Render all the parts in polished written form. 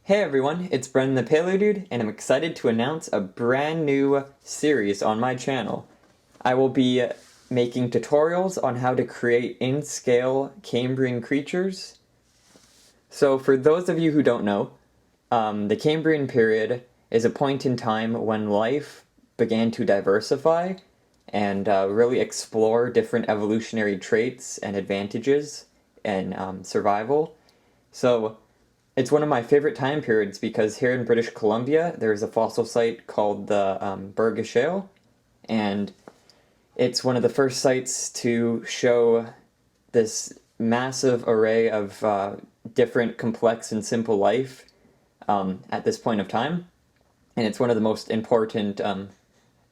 Hey everyone, it's Brendan the Paleo Dude, and I'm excited to announce a brand new series on my channel. I will be making tutorials on how to create in-scale Cambrian creatures. So for those of you who don't know, the Cambrian period is a point in time when life began to diversify and really explore different evolutionary traits and advantages in survival. So it's one of my favorite time periods because here in British Columbia there's a fossil site called the Burgess Shale, and it's one of the first sites to show this massive array of different complex and simple life at this point of time, and it's one of the most important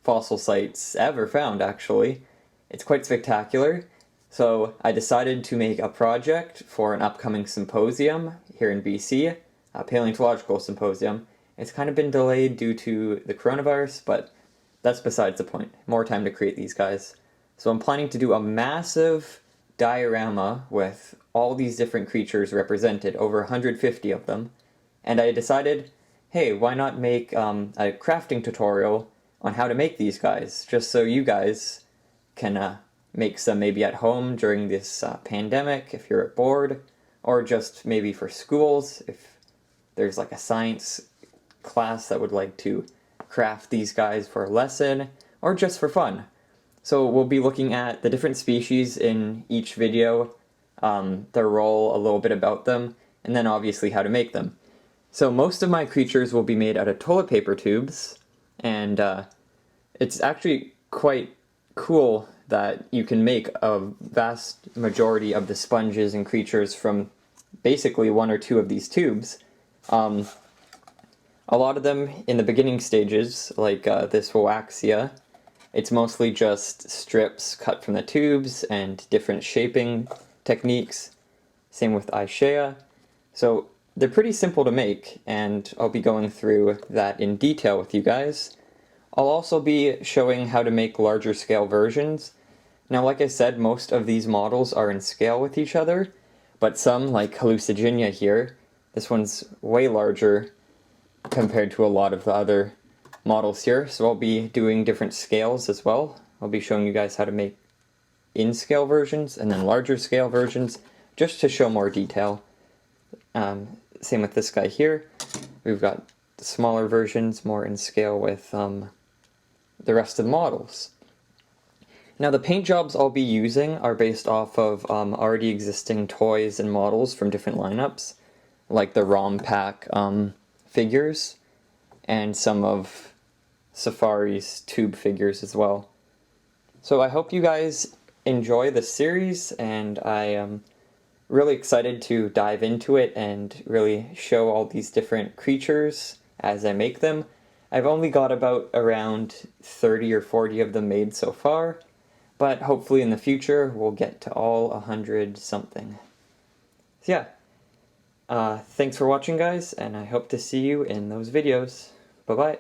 fossil sites ever found, actually. It's quite spectacular. So I decided to make a project for an upcoming symposium here in BC, a paleontological symposium. It's kind of been delayed due to the coronavirus, but that's besides the point. More time to create these guys. So I'm planning to do a massive diorama with all these different creatures represented, over 150 of them. And I decided, hey, why not make a crafting tutorial on how to make these guys, just so you guys can make some maybe at home during this pandemic if you're bored, or just maybe for schools if there's like a science class that would like to craft these guys for a lesson, or just for fun. So we'll be looking at the different species in each video, their role, a little bit about them, and then obviously how to make them. So most of my creatures will be made out of toilet paper tubes, and it's actually quite cool that you can make a vast majority of the sponges and creatures from basically one or two of these tubes. A lot of them in the beginning stages, like this Waptia, it's mostly just strips cut from the tubes and different shaping techniques. Same with Isoxys. So they're pretty simple to make, and I'll be going through that in detail with you guys. I'll also be showing how to make larger scale versions. Now, like I said, most of these models are in scale with each other, but some, like Sidneyia here, this one's way larger compared to a lot of the other models here, so I'll be doing different scales as well. I'll be showing you guys how to make in-scale versions and then larger scale versions, just to show more detail. Same with this guy here. We've got the smaller versions, more in scale with the rest of the models. Now the paint jobs I'll be using are based off of already existing toys and models from different lineups, like the ROM pack figures, and some of Safari's tube figures as well. So I hope you guys enjoy this series, and I am really excited to dive into it and really show all these different creatures as I make them. I've only got about around 30 or 40 of them made so far, but hopefully in the future we'll get to all 100 something. So yeah, thanks for watching guys, and I hope to see you in those videos. Bye bye.